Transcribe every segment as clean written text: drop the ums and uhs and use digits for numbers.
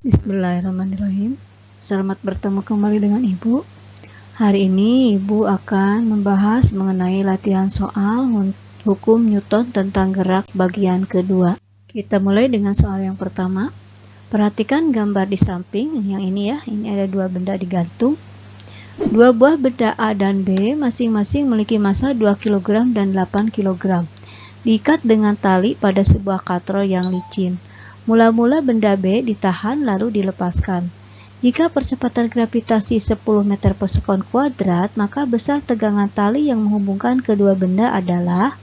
Bismillahirrahmanirrahim. Selamat bertemu kembali dengan Ibu. Hari ini Ibu akan membahas mengenai latihan soal hukum Newton tentang gerak bagian kedua. Kita mulai dengan soal yang pertama. Perhatikan gambar di samping yang ini ya. Ini ada dua benda digantung. Dua buah benda A dan B masing-masing memiliki massa 2 kg dan 8 kg. Diikat dengan tali pada sebuah katrol yang licin. Mula-mula benda B ditahan lalu dilepaskan. Jika percepatan gravitasi 10 meter per sekon kuadrat, maka besar tegangan tali yang menghubungkan kedua benda adalah,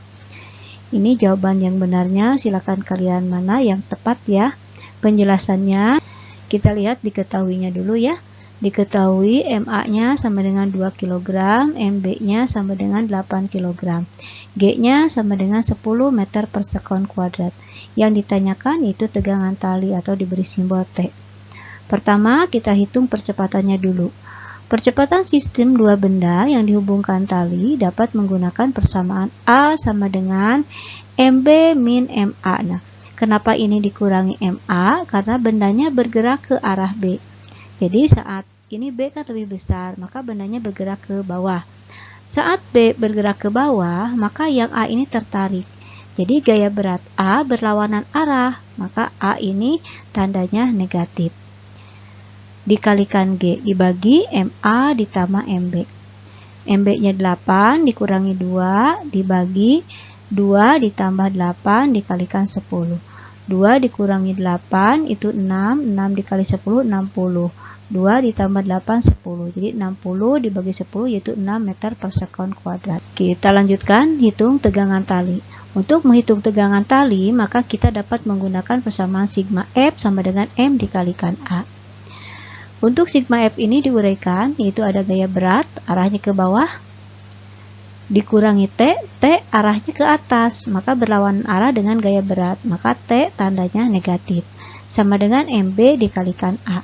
ini jawaban yang benarnya, silakan kalian mana yang tepat ya. Penjelasannya, kita lihat diketahuinya dulu ya. Diketahui MA-nya sama dengan 2 kg, MB-nya sama dengan 8 kg. G-nya sama dengan 10 meter per sekon kuadrat. Yang ditanyakan itu tegangan tali atau diberi simbol T. Pertama, kita hitung percepatannya dulu. Percepatan sistem dua benda yang dihubungkan tali dapat menggunakan persamaan A sama dengan MB min MA. Nah, kenapa ini dikurangi MA? Karena bendanya bergerak ke arah B. Jadi saat ini B kan lebih besar, maka bendanya bergerak ke bawah. Saat B bergerak ke bawah, maka yang A ini tertarik. Jadi gaya berat A berlawanan arah, maka A ini tandanya negatif. Dikalikan G, dibagi MA ditambah MB. MB-nya 8 dikurangi 2, dibagi 2 ditambah 8 dikalikan 10. 2 dikurangi 8 itu 6, 6 dikali 10, 60. 2 ditambah 8, 10. Jadi 60 dibagi 10 yaitu 6 meter per sekon kuadrat. Kita lanjutkan hitung tegangan tali. Untuk menghitung tegangan tali, maka kita dapat menggunakan persamaan sigma F sama dengan M dikalikan A. Untuk sigma F ini diuraikan, yaitu ada gaya berat, arahnya ke bawah, dikurangi T, T arahnya ke atas, maka berlawanan arah dengan gaya berat, maka T tandanya negatif, sama dengan MB dikalikan A.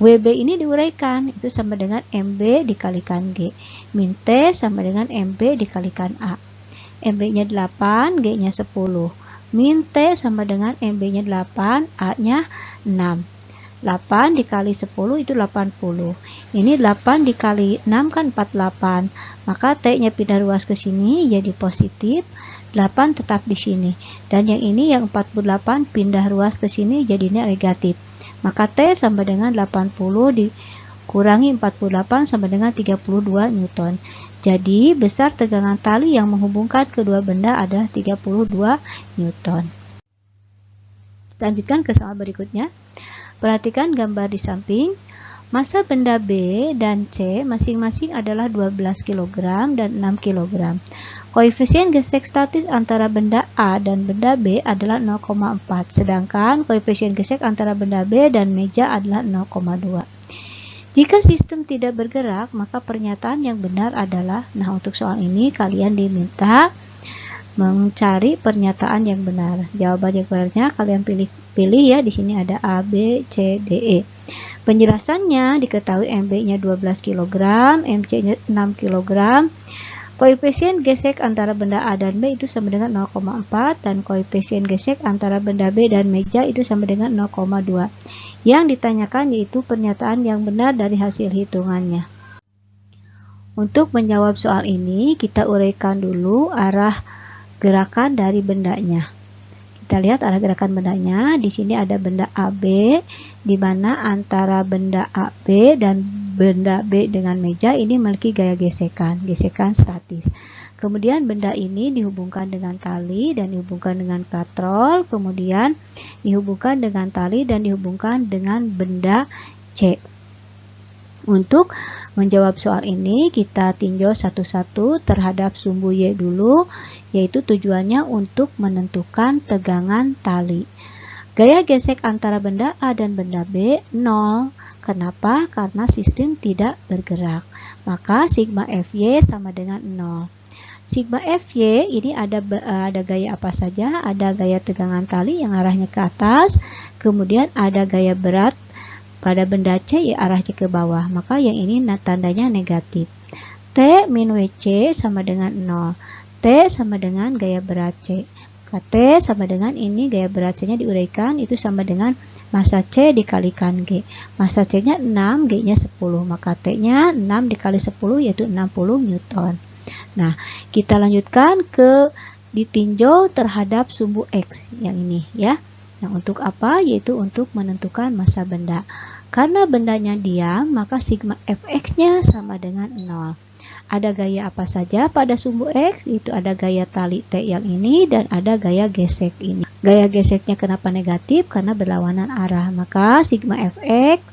WB ini diuraikan, itu sama dengan MB dikalikan G, min T sama dengan MB dikalikan A. MB-nya 8, G-nya 10. Min T sama dengan MB-nya 8, A-nya 6. 8 dikali 10 itu 80. Ini 8 dikali 6 kan 48. Maka T-nya pindah ruas ke sini jadi positif, 8 tetap di sini. Dan yang ini yang 48 pindah ruas ke sini jadinya negatif. Maka T sama dengan 80 dikurangi 48 sama dengan 32 Newton. Jadi, besar tegangan tali yang menghubungkan kedua benda adalah 32 Newton. Lanjutkan ke soal berikutnya. Perhatikan gambar di samping. Massa benda B dan C masing-masing adalah 12 kg dan 6 kg. Koefisien gesek statis antara benda A dan benda B adalah 0,4, sedangkan koefisien gesek antara benda B dan meja adalah 0,2. Jika sistem tidak bergerak, maka pernyataan yang benar adalah, nah untuk soal ini kalian diminta mencari pernyataan yang benar. Jawaban yang benarnya kalian pilih ya, di sini ada A, B, C, D, E. Penjelasannya diketahui MB-nya 12 kg, MC-nya 6 kg. Koefisien gesek antara benda A dan B itu sama dengan 0,4 dan koefisien gesek antara benda B dan meja itu sama dengan 0,2. Yang ditanyakan yaitu pernyataan yang benar dari hasil hitungannya. Untuk menjawab soal ini, kita uraikan dulu arah gerakan dari bendanya. Kita lihat arah gerakan bendanya. Di sini ada benda AB, di mana antara benda AB dan benda B dengan meja ini memiliki gaya gesekan statis. Kemudian benda ini dihubungkan dengan tali dan dihubungkan dengan katrol, kemudian dihubungkan dengan tali dan dihubungkan dengan benda C. Untuk menjawab soal ini, kita tinjau satu-satu terhadap sumbu Y dulu, yaitu tujuannya untuk menentukan tegangan tali. Gaya gesek antara benda A dan benda B 0. Kenapa? Karena sistem tidak bergerak. Maka sigma Fy sama dengan 0. Sigma Fy ini ada gaya apa saja? Ada gaya tegangan tali yang arahnya ke atas, kemudian ada gaya berat pada benda C ya arahnya ke bawah, maka yang ini tandanya negatif. T min WC sama dengan 0. T sama dengan gaya berat C. maka T sama dengan ini gaya berat C-nya diuraikan itu sama dengan massa C dikalikan G. Massa C-nya 6, G-nya 10, maka T-nya 6 dikali 10 yaitu 60 Newton. Nah, kita lanjutkan ke ditinjau terhadap sumbu X yang ini ya. Nah, untuk apa? Yaitu untuk menentukan massa benda. Karena bendanya diam, maka sigma Fx-nya sama dengan 0. Ada gaya apa saja pada sumbu X? Itu ada gaya tali T yang ini dan ada gaya gesek ini. Gaya geseknya kenapa negatif? Karena berlawanan arah. Maka sigma Fx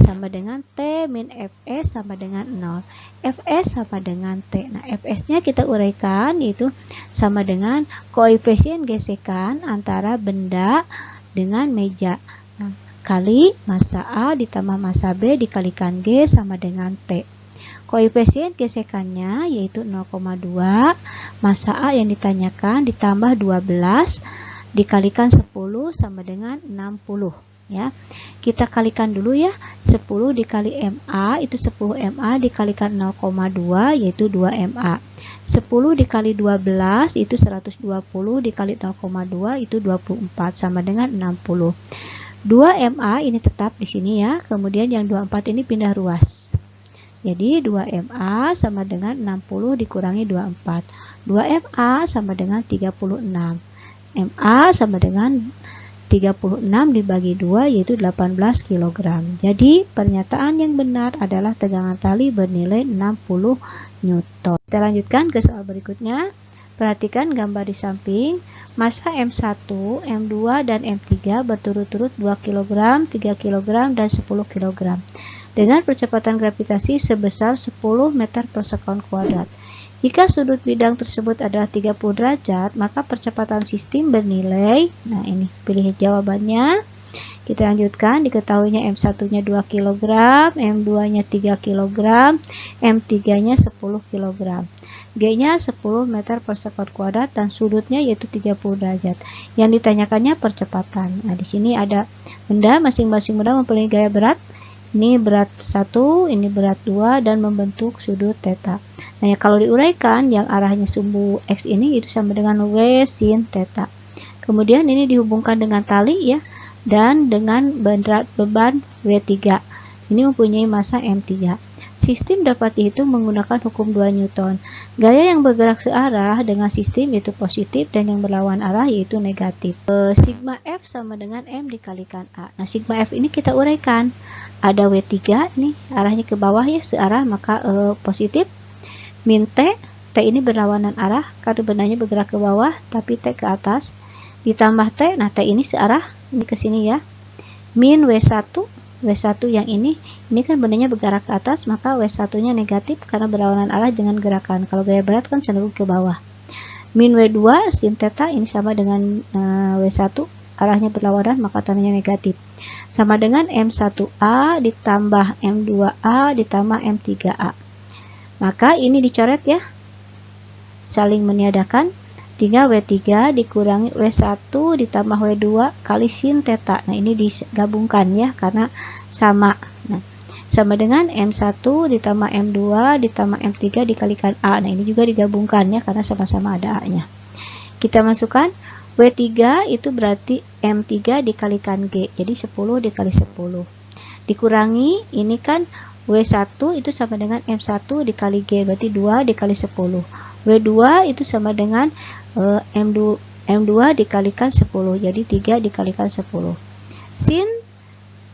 sama dengan T min Fs sama dengan 0. Fs sama dengan T. Nah, Fs-nya kita uraikan yaitu sama dengan koefisien gesekan antara benda dengan meja. Nah, kali massa A ditambah massa B dikalikan G sama dengan T. Koefisien gesekannya yaitu 0,2, massa A yang ditanyakan ditambah 12 dikalikan 10 sama dengan 60 ya. Kita kalikan dulu ya. 10 dikali MA itu 10 MA dikalikan 0,2 yaitu 2 MA. 10 dikali 12 itu 120 dikali 0,2 itu 24 sama dengan 60. 2 MA ini tetap di sini ya. Kemudian yang 24 ini pindah ruas. Jadi 2 MA sama dengan 60 dikurangi 24. 2 MA sama dengan 36. MA sama dengan 36 dibagi 2 yaitu 18 kg. Jadi pernyataan yang benar adalah tegangan tali bernilai 60 Newton. Kita lanjutkan ke soal berikutnya. Perhatikan gambar di samping. Massa M1, M2, dan M3 berturut-turut 2 kg, 3 kg, dan 10 kg. Dengan percepatan gravitasi sebesar 10 meter per sekon kuadrat. Jika sudut bidang tersebut adalah 30 derajat, maka percepatan sistem bernilai, nah ini pilih jawabannya. Kita lanjutkan, diketahuinya M1-nya 2 kg, M2-nya 3 kg, M3-nya 10 kg. G-nya 10 meter per sekon kuadrat dan sudutnya yaitu 30 derajat. Yang ditanyakannya percepatan. Nah, di sini ada benda, masing-masing benda mempunyai gaya berat. Ini berat 1, ini berat 2 dan membentuk sudut theta. Nah, ya, kalau diuraikan yang arahnya sumbu X ini itu sama dengan W sin theta. Kemudian ini dihubungkan dengan tali ya dan dengan berat beban W3. Ini mempunyai massa M3. Sistem dapat dihitung menggunakan hukum 2 Newton. Gaya yang bergerak searah dengan sistem yaitu positif dan yang berlawan arah yaitu negatif. Sigma F sama dengan M dikalikan A. Nah, sigma F ini kita uraikan. Ada W3 nih, arahnya ke bawah ya, searah, maka positif. Min T, T ini berlawanan arah karena bendanya bergerak ke bawah, tapi T ke atas. Ditambah T, nah T ini searah, ini ke sini ya. Min W1, W1 yang ini kan bendanya bergerak ke atas, maka W1-nya negatif karena berlawanan arah dengan gerakan. Kalau gaya berat kan cenderung ke bawah. Min W2 sin theta ini sama dengan W1, arahnya berlawanan, maka tandanya negatif. Sama dengan M1A ditambah M2A ditambah M3A. Maka ini dicoret ya. Saling meniadakan. 3W3 dikurangi W1 ditambah W2 kali sin theta. Nah, ini digabungkan ya karena sama. Nah, sama dengan M1 ditambah M2 ditambah M3 dikalikan A. Nah, ini juga digabungkan ya karena sama-sama ada A-nya. Kita masukkan W3 itu berarti M3 dikalikan G. Jadi 10 dikali 10. Dikurangi ini kan W1 itu sama dengan M1 dikali G. Berarti 2 dikali 10. W2 itu sama dengan M2 dikalikan 10. Jadi 3 dikalikan 10. Sin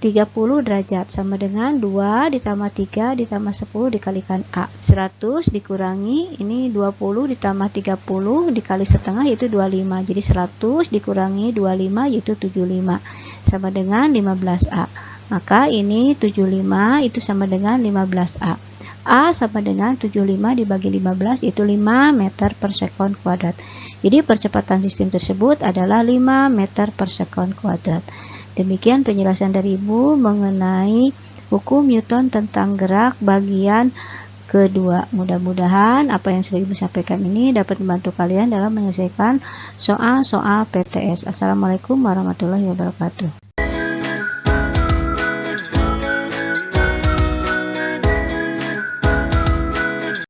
30 derajat sama dengan 2 ditambah 3 ditambah 10 dikalikan A. 100 dikurangi ini 20 ditambah 30 dikali setengah yaitu 25. Jadi 100 dikurangi 25 yaitu 75 sama dengan 15A. Maka ini 75 itu sama dengan 15A. A sama dengan 75 dibagi 15 itu 5 meter per sekon kuadrat. Jadi percepatan sistem tersebut adalah 5 meter per sekon kuadrat. Demikian penjelasan dari Ibu mengenai hukum Newton tentang gerak bagian kedua. Mudah-mudahan apa yang sudah Ibu sampaikan ini dapat membantu kalian dalam menyelesaikan soal-soal PTS. Assalamualaikum warahmatullahi wabarakatuh.